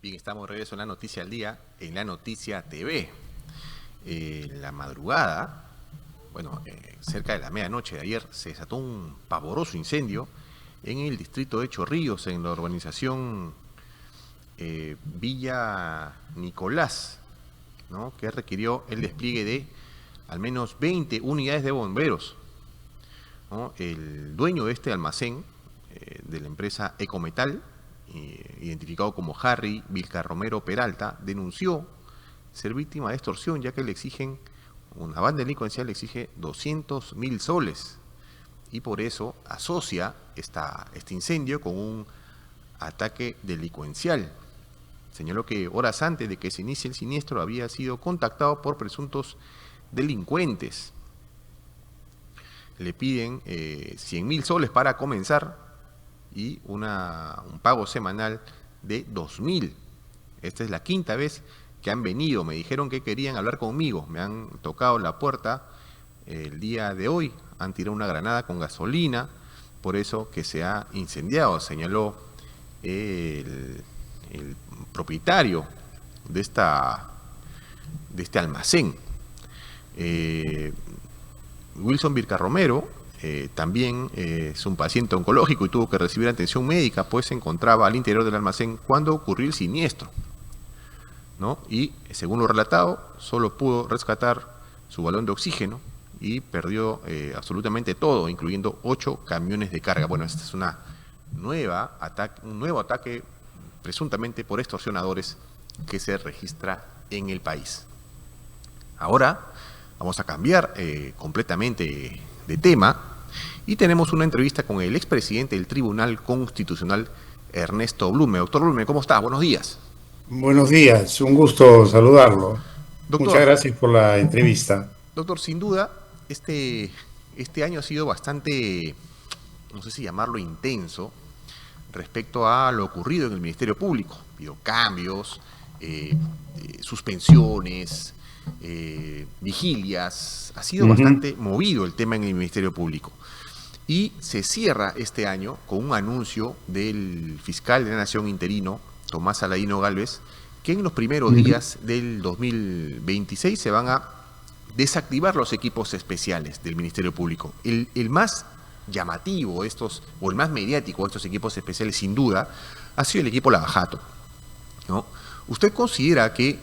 Bien, estamos de regreso en la Noticia al Día, en la Noticia TV. La madrugada, cerca de la medianoche de ayer, se desató un pavoroso incendio en el distrito de Chorrillos, en la urbanización Villa Nicolás, ¿no?, que requirió el despliegue de al menos 20 unidades de bomberos, ¿no? El dueño de este almacén, de la empresa Ecometal, identificado como Harry Vilcarromero Peralta, denunció ser víctima de extorsión, ya que le exigen, una banda delincuencial le exige 200.000 soles, y por eso asocia este incendio con un ataque delincuencial. Señaló que horas antes de que se inicie el siniestro había sido contactado por presuntos delincuentes. Le piden 100.000 soles para comenzar y un pago semanal de 2.000. Esta es la quinta vez que han venido. Me dijeron que querían hablar conmigo. Me han tocado la puerta el día de hoy. Han tirado una granada con gasolina. Por eso que se ha incendiado, señaló el propietario de este almacén. Wilson Vilcarromero también es un paciente oncológico y tuvo que recibir atención médica, pues se encontraba al interior del almacén cuando ocurrió el siniestro, ¿no? Y según lo relatado, solo pudo rescatar su balón de oxígeno y perdió absolutamente todo, incluyendo 8 camiones de carga. Bueno, esta es un nuevo ataque presuntamente por extorsionadores que se registra en el país. Ahora vamos a cambiar completamente de tema y tenemos una entrevista con el expresidente del Tribunal Constitucional, Ernesto Blume. Doctor Blume, ¿cómo está? Buenos días. Buenos días, un gusto saludarlo. Doctor, Muchas gracias por la entrevista. Doctor, sin duda, este año ha sido bastante, no sé si llamarlo intenso, respecto a lo ocurrido en el Ministerio Público. Ha habido cambios, suspensiones, vigilias. Ha sido bastante movido el tema en el Ministerio Público. Y se cierra este año con un anuncio del fiscal de la Nación interino, Tomás Aladino Gálvez, que en los primeros días del 2026 se van a desactivar los equipos especiales del Ministerio Público. El más llamativo o el más mediático de estos equipos especiales, sin duda, ha sido el equipo Lavajato, ¿no? ¿Usted considera que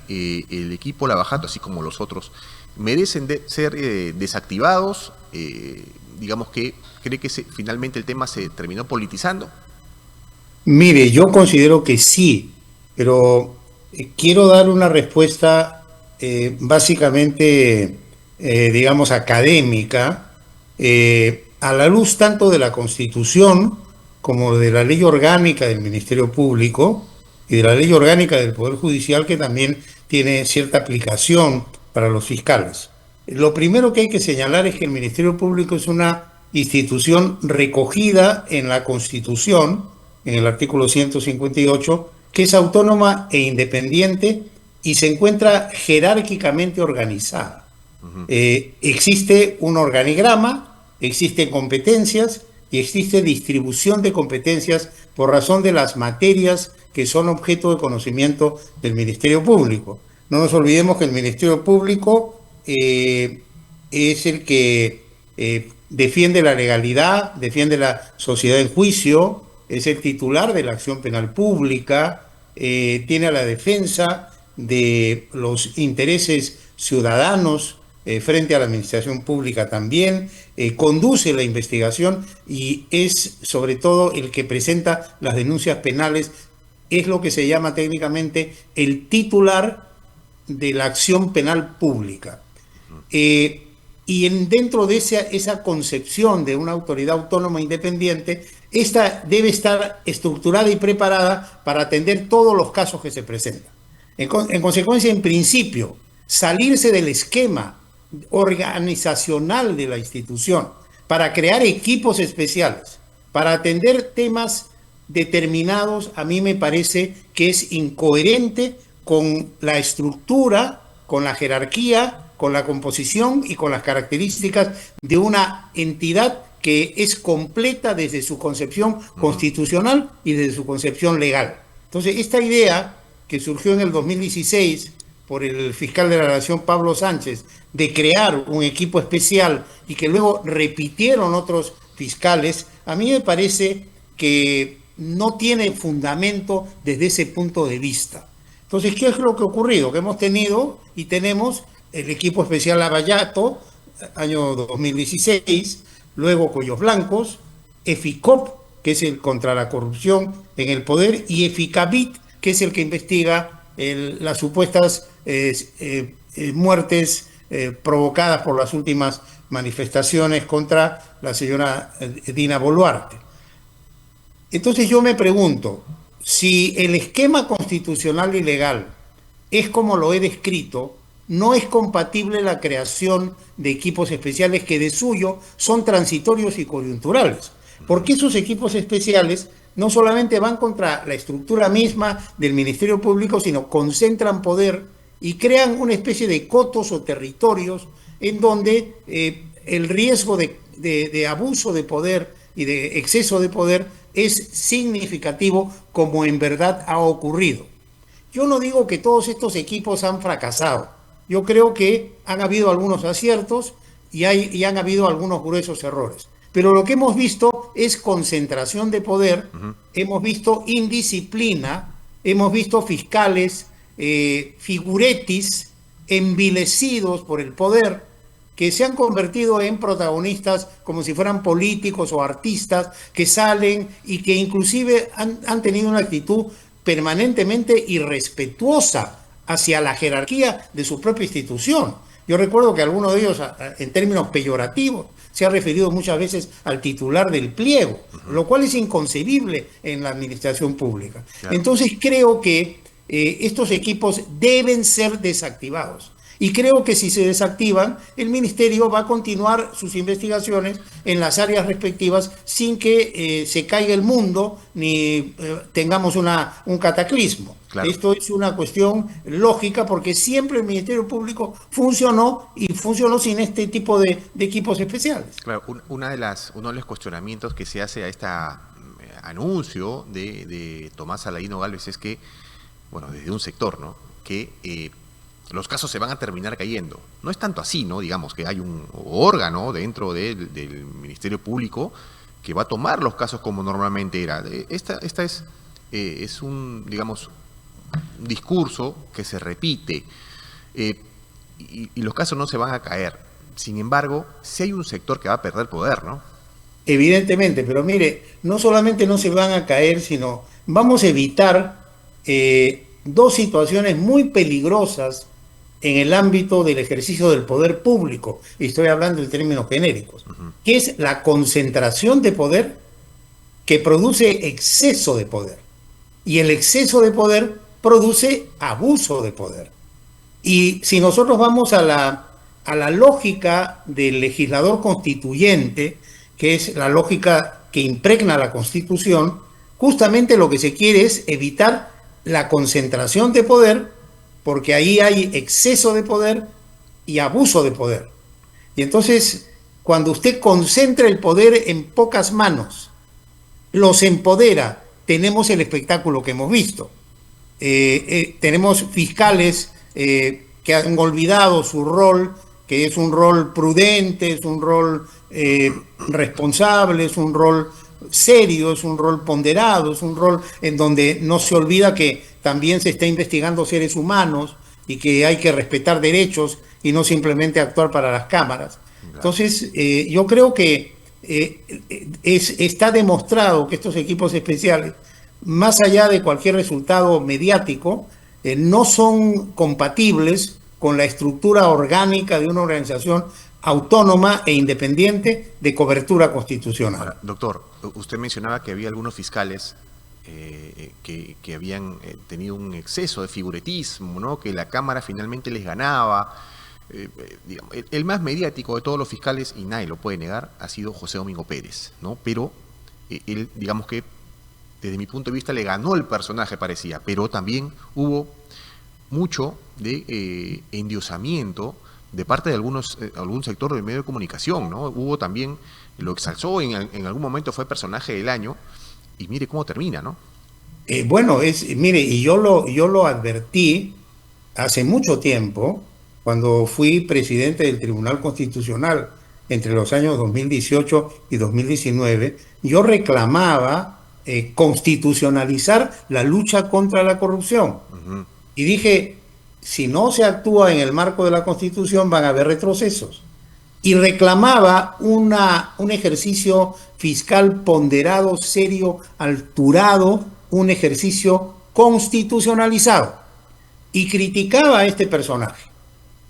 el equipo Lavajato, así como los otros, merecen ser desactivados? Digamos que cree que finalmente el tema se terminó politizando. Mire, yo considero que sí, pero quiero dar una respuesta básicamente, digamos, académica, a la luz tanto de la Constitución como de la Ley Orgánica del Ministerio Público y de la Ley Orgánica del Poder Judicial, que también tiene cierta aplicación para los fiscales. Lo primero que hay que señalar es que el Ministerio Público es una institución recogida en la Constitución, en el artículo 158, que es autónoma e independiente y se encuentra jerárquicamente organizada. Existe un organigrama, existen competencias y existe distribución de competencias por razón de las materias que son objeto de conocimiento del Ministerio Público. No nos olvidemos que el Ministerio Público es el que defiende la legalidad, defiende la sociedad en juicio, es el titular de la acción penal pública, tiene a la defensa de los intereses ciudadanos frente a la administración pública también, conduce la investigación y es sobre todo el que presenta las denuncias penales, es lo que se llama técnicamente el titular de la acción penal pública. Y dentro de esa concepción de una autoridad autónoma independiente, esta debe estar estructurada y preparada para atender todos los casos que se presentan. En consecuencia, en principio, salirse del esquema organizacional de la institución para crear equipos especiales, para atender temas determinados, a mí me parece que es incoherente con la estructura, con la jerarquía, con la composición y con las características de una entidad que es completa desde su concepción constitucional y desde su concepción legal. Entonces, esta idea que surgió en el 2016 por el fiscal de la Nación Pablo Sánchez, de crear un equipo especial y que luego repitieron otros fiscales, a mí me parece que no tiene fundamento desde ese punto de vista. Entonces, ¿qué es lo que ha ocurrido? Que hemos tenido y tenemos el equipo especial Lavallato, año 2016, luego Cuellos Blancos, EFICOP, que es el contra la corrupción en el poder, y EFICABIT, que es el que investiga las supuestas muertes provocadas por las últimas manifestaciones contra la señora Dina Boluarte. Entonces yo me pregunto, si el esquema constitucional y legal es como lo he descrito, no es compatible la creación de equipos especiales que de suyo son transitorios y coyunturales. Porque esos equipos especiales no solamente van contra la estructura misma del Ministerio Público, sino concentran poder y crean una especie de cotos o territorios en donde el riesgo de abuso de poder y de exceso de poder es significativo, como en verdad ha ocurrido. Yo no digo que todos estos equipos han fracasado. Yo creo que han habido algunos aciertos y han habido algunos gruesos errores. Pero lo que hemos visto es concentración de poder, hemos visto indisciplina, hemos visto fiscales figuretis envilecidos por el poder, que se han convertido en protagonistas como si fueran políticos o artistas, que salen y que inclusive han tenido una actitud permanentemente irrespetuosa hacia la jerarquía de su propia institución. Yo recuerdo que alguno de ellos, en términos peyorativos, se ha referido muchas veces al titular del pliego, lo cual es inconcebible en la administración pública. Claro. Entonces creo que estos equipos deben ser desactivados. Y creo que si se desactivan, el Ministerio va a continuar sus investigaciones en las áreas respectivas sin que se caiga el mundo ni tengamos un cataclismo. Claro. Esto es una cuestión lógica porque siempre el Ministerio Público funcionó y funcionó sin este tipo de equipos especiales. Claro, uno de los cuestionamientos que se hace a este anuncio de Tomás Aladino Gálvez es que, bueno, desde un sector, ¿no?, que los casos se van a terminar cayendo. No es tanto así, ¿no? Digamos que hay un órgano dentro del Ministerio Público que va a tomar los casos como normalmente era. Esta es un, digamos, un discurso que se repite y los casos no se van a caer. Sin embargo, sí hay un sector que va a perder poder, ¿no? Evidentemente, pero mire, no solamente no se van a caer, sino vamos a evitar dos situaciones muy peligrosas en el ámbito del ejercicio del poder público, y estoy hablando en términos genéricos, que es la concentración de poder que produce exceso de poder. Y el exceso de poder produce abuso de poder. Y si nosotros vamos a la lógica del legislador constituyente, que es la lógica que impregna la Constitución, justamente lo que se quiere es evitar la concentración de poder, porque ahí hay exceso de poder y abuso de poder. Y entonces, cuando usted concentra el poder en pocas manos, los empodera, tenemos el espectáculo que hemos visto. Tenemos fiscales que han olvidado su rol, que es un rol prudente, es un rol responsable, es un rol serio, es un rol ponderado, es un rol en donde no se olvida que también se está investigando seres humanos y que hay que respetar derechos y no simplemente actuar para las cámaras. Entonces, yo creo que está demostrado que estos equipos especiales, más allá de cualquier resultado mediático, no son compatibles con la estructura orgánica de una organización autónoma e independiente de cobertura constitucional. Ahora, doctor, usted mencionaba que había algunos fiscales que habían tenido un exceso de figuretismo, ¿no?, que la Cámara finalmente les ganaba. Digamos, el más mediático de todos los fiscales, y nadie lo puede negar, ha sido José Domingo Pérez, ¿no? Pero él, digamos que desde mi punto de vista le ganó el personaje, parecía, pero también hubo mucho de endiosamiento de parte de algún sector del medio de comunicación, ¿no? Hubo también, lo exalzó, en algún momento fue personaje del año, y mire cómo termina, ¿no? Bueno, mire, y yo lo advertí hace mucho tiempo, cuando fui presidente del Tribunal Constitucional entre los años 2018 y 2019, yo reclamaba constitucionalizar la lucha contra la corrupción. Ujú. Y dije, si no se actúa en el marco de la Constitución, van a haber retrocesos. Y reclamaba un ejercicio fiscal ponderado, serio, alturado, un ejercicio constitucionalizado. Y criticaba a este personaje,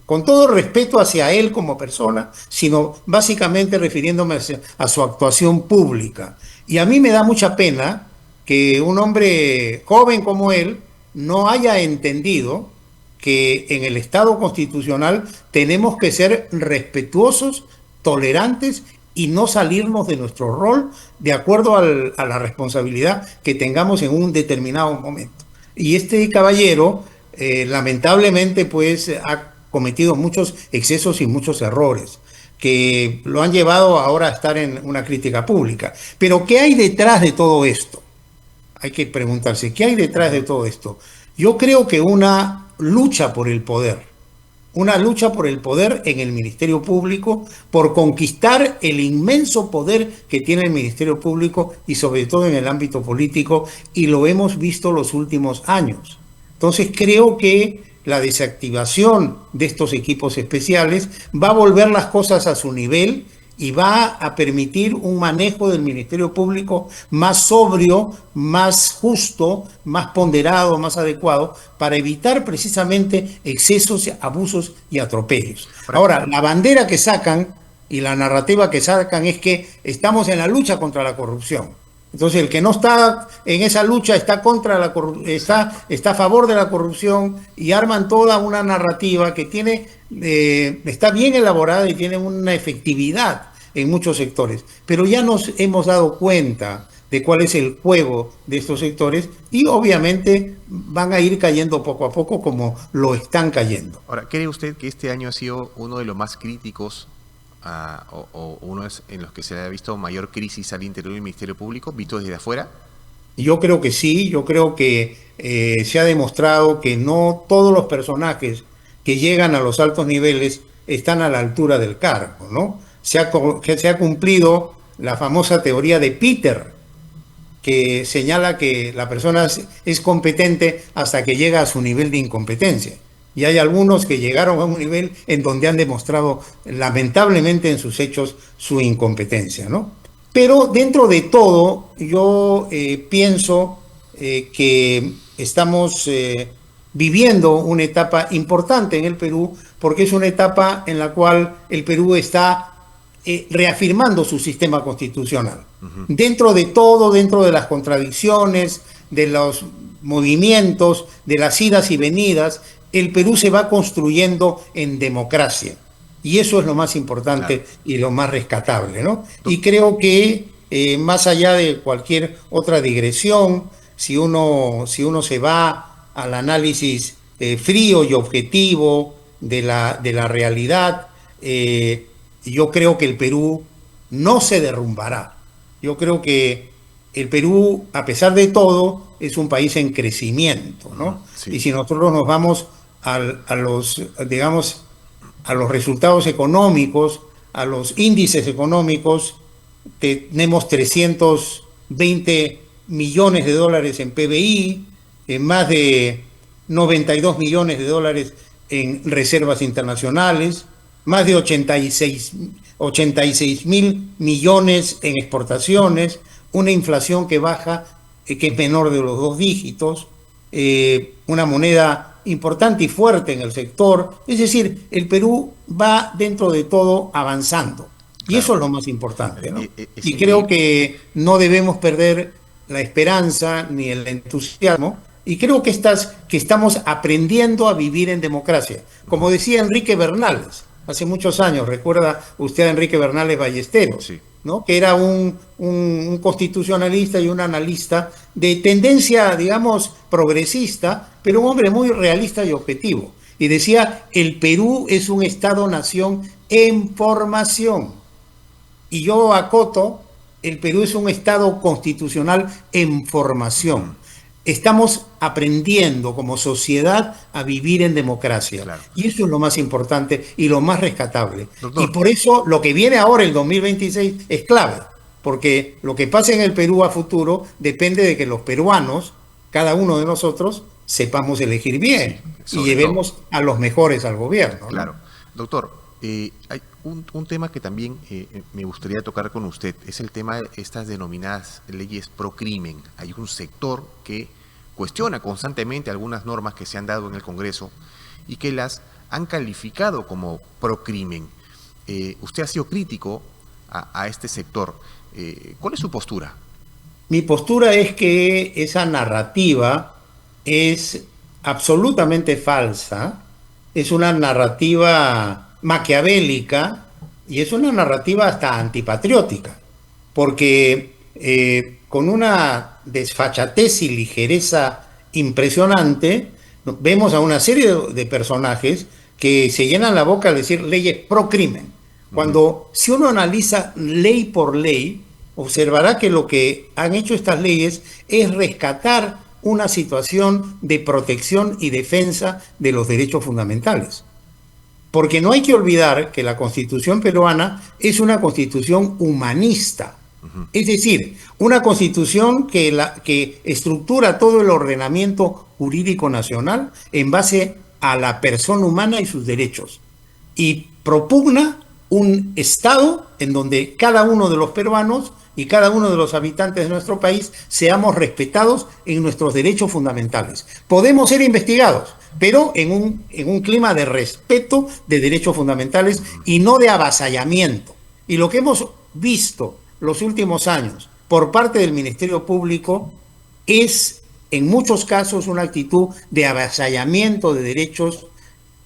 con todo respeto hacia él como persona, sino básicamente refiriéndome a su actuación pública. Y a mí me da mucha pena que un hombre joven como él no haya entendido que en el Estado constitucional tenemos que ser respetuosos, tolerantes y no salirnos de nuestro rol de acuerdo a la responsabilidad que tengamos en un determinado momento. Y este caballero, lamentablemente, pues ha cometido muchos excesos y muchos errores que lo han llevado ahora a estar en una crítica pública. Pero ¿qué hay detrás de todo esto? Hay que preguntarse, ¿qué hay detrás de todo esto? Yo creo que una lucha por el poder en el Ministerio Público, por conquistar el inmenso poder que tiene el Ministerio Público y sobre todo en el ámbito político, y lo hemos visto los últimos años. Entonces creo que la desactivación de estos equipos especiales va a volver las cosas a su nivel y va a permitir un manejo del Ministerio Público más sobrio, más justo, más ponderado, más adecuado, para evitar precisamente excesos, abusos y atropellos. Ahora, la bandera que sacan y la narrativa que sacan es que estamos en la lucha contra la corrupción. Entonces, el que no está en esa lucha está está a favor de la corrupción, y arman toda una narrativa que está bien elaborada y tiene una efectividad en muchos sectores. Pero ya nos hemos dado cuenta de cuál es el juego de estos sectores y obviamente van a ir cayendo poco a poco como lo están cayendo. Ahora, ¿cree usted que este año ha sido uno de los más críticos o uno en los que se ha visto mayor crisis al interior del Ministerio Público, visto desde afuera? Yo creo que sí, yo creo que se ha demostrado que no todos los personajes que llegan a los altos niveles están a la altura del cargo, ¿no? Se ha cumplido la famosa teoría de Peter, que señala que la persona es competente hasta que llega a su nivel de incompetencia. Y hay algunos que llegaron a un nivel en donde han demostrado lamentablemente en sus hechos su incompetencia, ¿no? Pero dentro de todo, yo pienso que estamos viviendo una etapa importante en el Perú, porque es una etapa en la cual el Perú está reafirmando su sistema constitucional. Dentro de todo, dentro de las contradicciones, de los movimientos, de las idas y venidas, el Perú se va construyendo en democracia. Y eso es lo más importante, claro, y lo más rescatable, ¿no? Y creo que más allá de cualquier otra digresión, si uno se va al análisis frío y objetivo de la realidad, yo creo que el Perú no se derrumbará. Yo creo que el Perú, a pesar de todo, es un país en crecimiento, ¿no? Sí. Y si nosotros nos vamos a los, digamos, a los resultados económicos, a los índices económicos, tenemos 320 millones de dólares en PBI, más de 92 millones de dólares en reservas internacionales, más de 86 mil millones en exportaciones, una inflación que baja, que es menor de los 2 dígitos, una moneda importante y fuerte en el sector. Es decir, el Perú va dentro de todo avanzando. Y claro, eso es lo más importante, ¿no? Y creo que no debemos perder la esperanza ni el entusiasmo. Y creo que estamos aprendiendo a vivir en democracia. Como decía Enrique Bernales, hace muchos años, recuerda usted a Enrique Bernales Ballesteros, sí, ¿no? Que era un constitucionalista y un analista de tendencia, digamos, progresista, pero un hombre muy realista y objetivo. Y decía, el Perú es un Estado-nación en formación. Y yo acoto, el Perú es un Estado constitucional en formación. estamos aprendiendo como sociedad a vivir en democracia. Claro. Y eso es lo más importante y lo más rescatable. Y Doctor, por eso lo que viene ahora, el 2026, es clave. Porque lo que pase en el Perú a futuro depende de que los peruanos, cada uno de nosotros, sepamos elegir sí, bien y sobre todo. llevemos a los mejores al gobierno, ¿no? Claro. Doctor, hay un tema que también me gustaría tocar con usted, es el tema de estas denominadas leyes pro crimen. Hay un sector que cuestiona constantemente algunas normas que se han dado en el Congreso y que las han calificado como pro crimen. Usted ha sido crítico a este sector. ¿Cuál es su postura? Mi postura es que esa narrativa es absolutamente falsa, es una narrativa maquiavélica y es una narrativa hasta antipatriótica, porque con una desfachatez y ligereza impresionante, vemos a una serie de personajes que se llenan la boca al decir leyes pro crimen, Ujú. cuando si uno analiza ley por ley, observará que lo que han hecho estas leyes es rescatar una situación de protección y defensa de los derechos fundamentales. Porque no hay que olvidar que la Constitución peruana es una constitución humanista. Ujú. Es decir, una constitución que estructura todo el ordenamiento jurídico nacional en base a la persona humana y sus derechos. Y propugna un Estado en donde cada uno de los peruanos y cada uno de los habitantes de nuestro país seamos respetados en nuestros derechos fundamentales. Podemos ser investigados, pero en un clima de respeto de derechos fundamentales y no de avasallamiento. Y lo que hemos visto los últimos años por parte del Ministerio Público es en muchos casos una actitud de avasallamiento de derechos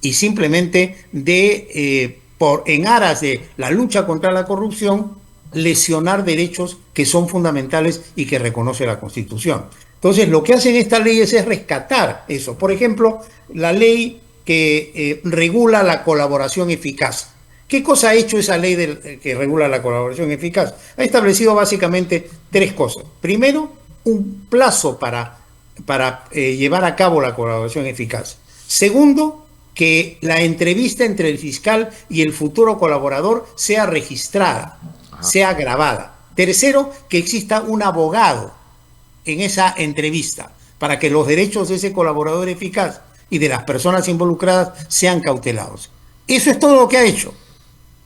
y simplemente en aras de la lucha contra la corrupción, lesionar derechos que son fundamentales y que reconoce la Constitución. Entonces, lo que hacen estas leyes es rescatar eso. Por ejemplo, la ley que regula la colaboración eficaz. ¿Qué cosa ha hecho esa ley que regula la colaboración eficaz? Ha establecido básicamente tres cosas. Primero, un plazo para llevar a cabo la colaboración eficaz. Segundo, que la entrevista entre el fiscal y el futuro colaborador sea registrada, Ajá. sea grabada. Tercero, que exista un abogado en esa entrevista para que los derechos de ese colaborador eficaz y de las personas involucradas sean cautelados. Eso es todo lo que ha hecho.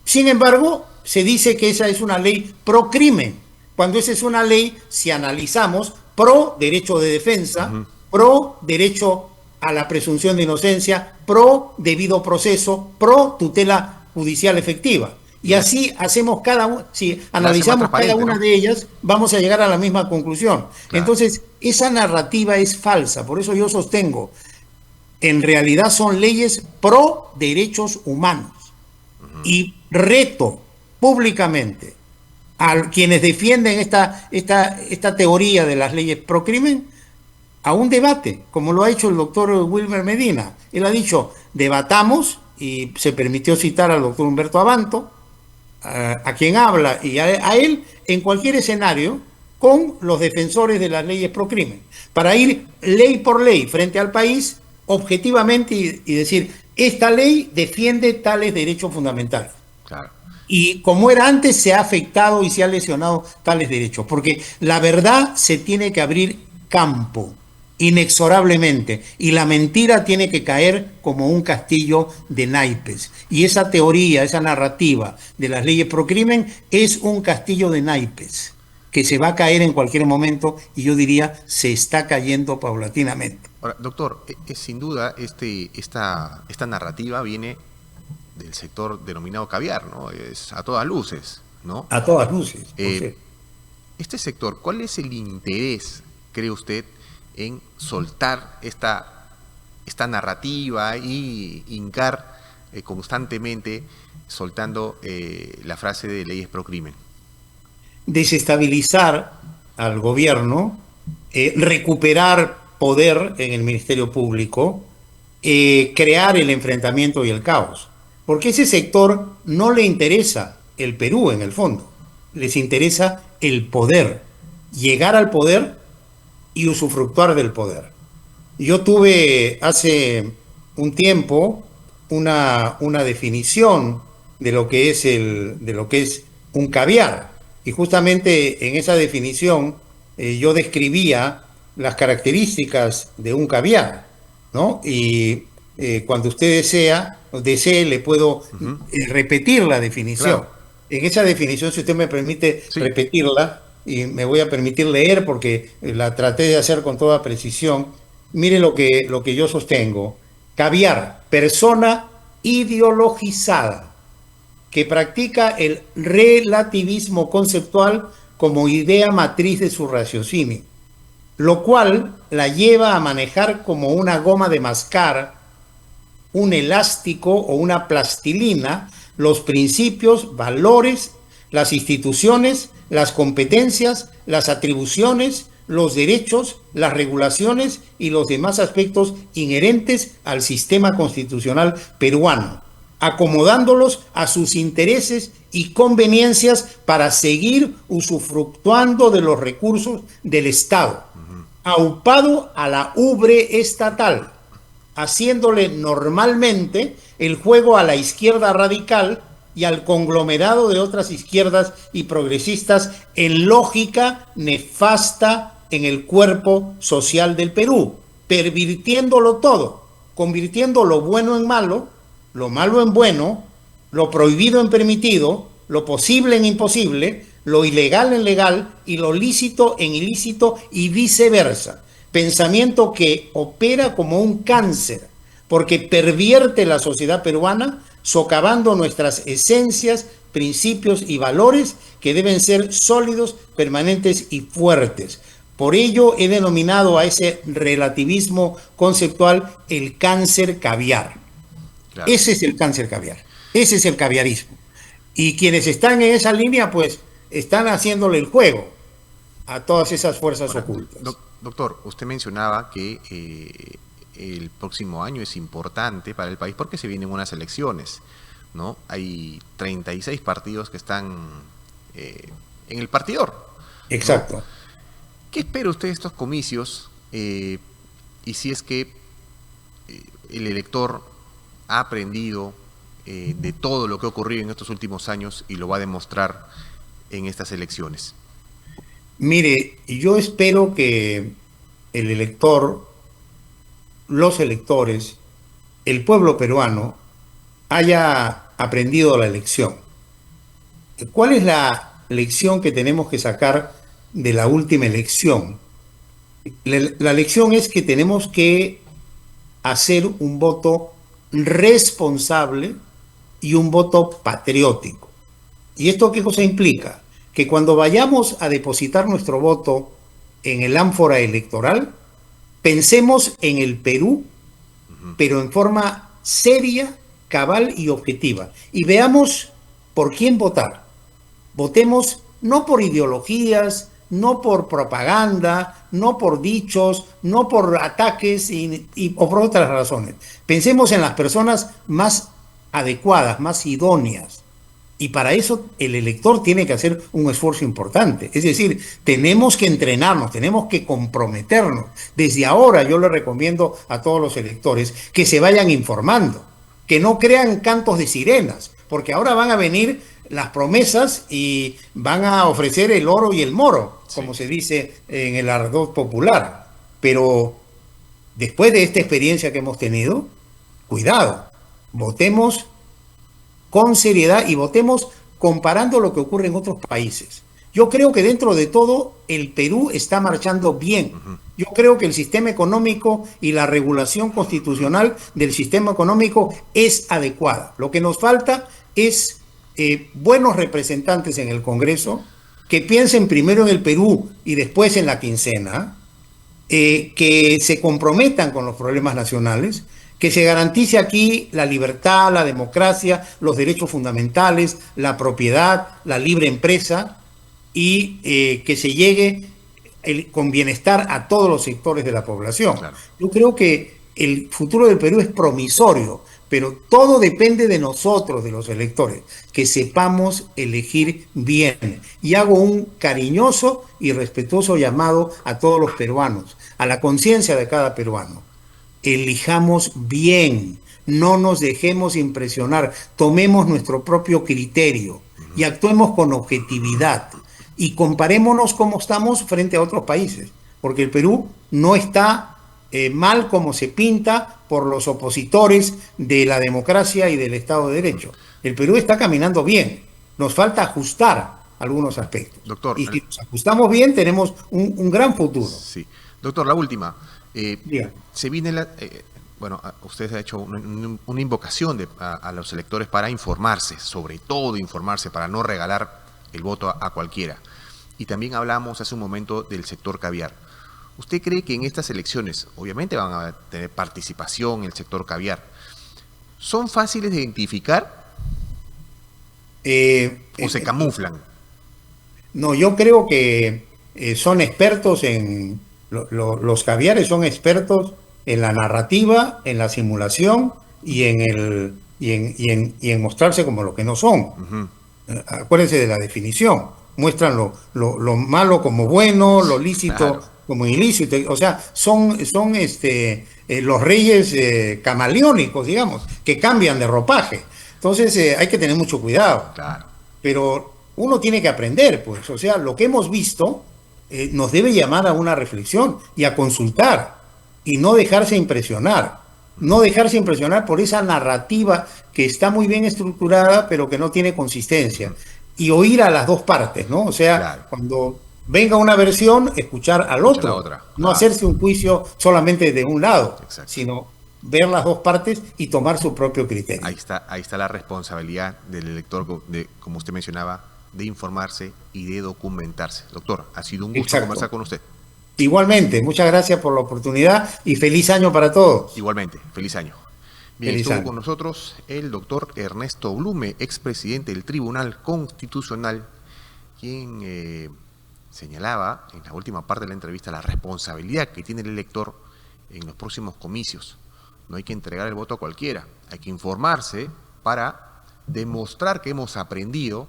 Sin embargo, se dice que esa es una ley pro crimen, cuando esa es una ley, si analizamos, pro derecho de defensa, Ujú. pro derecho a la presunción de inocencia, pro debido proceso, pro tutela judicial efectiva. Y así hacemos cada una, si La hace más analizamos cada transparente, una ¿no? de ellas, vamos a llegar a la misma conclusión. Claro. Entonces, esa narrativa es falsa, por eso yo sostengo, en realidad son leyes pro derechos humanos. Y reto públicamente a quienes defienden esta teoría de las leyes pro crimen a un debate, como lo ha hecho el doctor Wilmer Medina. Él ha dicho, debatamos, y se permitió citar al doctor Humberto Abanto, a quien habla, y a él en cualquier escenario, con los defensores de las leyes pro crimen, para ir ley por ley frente al país, objetivamente, y decir, esta ley defiende tales derechos fundamentales. Claro. Y como era antes, se ha afectado y se ha lesionado tales derechos, porque la verdad se tiene que abrir campo, inexorablemente, y la mentira tiene que caer como un castillo de naipes. Y esa teoría, esa narrativa de las leyes pro crimen es un castillo de naipes que se va a caer en cualquier momento, y yo diría, se está cayendo paulatinamente. Ahora, doctor, sin duda esta narrativa viene del sector denominado caviar, ¿no? Es a todas luces, ¿no? A todas luces, por Eh, cierto. este sector, ¿cuál es el interés, cree usted, en soltar esta narrativa y hincar constantemente soltando la frase de leyes pro crimen? Desestabilizar al gobierno, recuperar poder en el Ministerio Público, crear el enfrentamiento y el caos. Porque ese sector no le interesa el Perú en el fondo, les interesa el poder, llegar al poder y usufructuar del poder. Yo tuve hace un tiempo una definición de lo que es un caviar. Y justamente en esa definición yo describía las características de un caviar, ¿no? Y cuando usted desee, le puedo repetir la definición. Claro. En esa definición, si usted me permite Sí. repetirla, y me voy a permitir leer porque la traté de hacer con toda precisión, mire lo que yo sostengo. Caviar, persona ideologizada que practica el relativismo conceptual como idea matriz de su raciocinio, lo cual la lleva a manejar como una goma de mascar, un elástico o una plastilina los principios, valores, las instituciones, las competencias, las atribuciones, los derechos, las regulaciones y los demás aspectos inherentes al sistema constitucional peruano, acomodándolos a sus intereses y conveniencias para seguir usufructuando de los recursos del Estado, aupado a la ubre estatal, haciéndole normalmente el juego a la izquierda radical y al conglomerado de otras izquierdas y progresistas en lógica nefasta en el cuerpo social del Perú, pervirtiéndolo todo, convirtiendo lo bueno en malo, lo malo en bueno, lo prohibido en permitido, lo posible en imposible, lo ilegal en legal y lo lícito en ilícito y viceversa. Pensamiento que opera como un cáncer, porque pervierte la sociedad peruana, socavando nuestras esencias, principios y valores que deben ser sólidos, permanentes y fuertes. Por ello he denominado a ese relativismo conceptual el cáncer caviar. Claro. Ese es el cáncer caviar, ese es el caviarismo. Y quienes están en esa línea, pues, están haciéndole el juego a todas esas fuerzas Ahora, ocultas. doctor, usted mencionaba que el próximo año es importante para el país porque se vienen unas elecciones, ¿no? Hay 36 partidos que están en el partidor, ¿no? Exacto. ¿Qué espera usted de estos comicios? Y si es que el elector ha aprendido de todo lo que ha ocurrido en estos últimos años y lo va a demostrar en estas elecciones. Mire, yo espero que el elector, los electores, el pueblo peruano haya aprendido la lección. ¿Cuál es la lección que tenemos que sacar de la última elección? La lección es que tenemos que hacer un voto responsable y un voto patriótico. ¿Y esto qué cosa implica? Que cuando vayamos a depositar nuestro voto en el ánfora electoral, pensemos en el Perú, pero en forma seria, cabal y objetiva. Y veamos por quién votar. Votemos no por ideologías, no por propaganda, no por dichos, no por ataques o por otras razones. Pensemos en las personas más adecuadas, más idóneas. Y para eso el elector tiene que hacer un esfuerzo importante. Es decir, tenemos que entrenarnos, tenemos que comprometernos. Desde ahora yo le recomiendo a todos los electores que se vayan informando, que no crean cantos de sirenas, porque ahora van a venir las promesas y van a ofrecer el oro y el moro, como se dice en el argot popular. Pero después de esta experiencia que hemos tenido, cuidado, votemos con seriedad y votemos comparando lo que ocurre en otros países. Yo creo que dentro de todo el Perú está marchando bien. Yo creo que el sistema económico y la regulación constitucional del sistema económico es adecuada. Lo que nos falta es buenos representantes en el Congreso que piensen primero en el Perú y después en la quincena, que se comprometan con los problemas nacionales, que se garantice aquí la libertad, la democracia, los derechos fundamentales, la propiedad, la libre empresa y que se llegue con bienestar a todos los sectores de la población. Claro. Yo creo que el futuro del Perú es promisorio, pero todo depende de nosotros, de los electores, que sepamos elegir bien. Y hago un cariñoso y respetuoso llamado a todos los peruanos, a la conciencia de cada peruano. Elijamos bien, no nos dejemos impresionar, tomemos nuestro propio criterio y actuemos con objetividad y comparémonos cómo estamos frente a otros países, porque el Perú no está mal como se pinta por los opositores de la democracia y del Estado de Derecho. El Perú está caminando bien, nos falta ajustar algunos aspectos. Doctor, y si nos ajustamos bien, tenemos un gran futuro. Sí. Doctor, la última. Bien. Se viene bueno, usted ha hecho una invocación a los electores para informarse, sobre todo informarse, para no regalar el voto a cualquiera. Y también hablamos hace un momento del sector caviar. ¿Usted cree que en estas elecciones, obviamente van a tener participación el sector caviar, son fáciles de identificar o se camuflan? No, yo creo que son expertos los caviares son expertos en la narrativa, en la simulación y en mostrarse como lo que no son. Acuérdense de la definición. Muestran lo malo como bueno, lo lícito Claro. como ilícito. O sea, son los reyes camaleónicos, digamos, que cambian de ropaje. Entonces hay que tener mucho cuidado. Claro. Pero uno tiene que aprender, pues. O sea, lo que hemos visto nos debe llamar a una reflexión y a consultar y no dejarse impresionar. No dejarse impresionar por esa narrativa que está muy bien estructurada, pero que no tiene consistencia. Y oír a las dos partes, ¿no? O sea, Claro. cuando venga una versión, escuchar al Escucha otro. la otra, No claro. hacerse un juicio solamente de un lado, Exacto. sino ver las dos partes y tomar su propio criterio. Ahí está la responsabilidad del elector, como usted mencionaba, de informarse y de documentarse. Doctor, ha sido un gusto Exacto. conversar con usted. Igualmente, muchas gracias por la oportunidad y feliz año para todos. Igualmente, feliz año. Bien, Feliz estuvo año. con nosotros el doctor Ernesto Blume, expresidente del Tribunal Constitucional, quien señalaba en la última parte de la entrevista la responsabilidad que tiene el elector en los próximos comicios. No hay que entregar el voto a cualquiera, hay que informarse para demostrar que hemos aprendido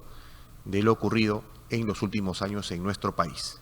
de lo ocurrido en los últimos años en nuestro país.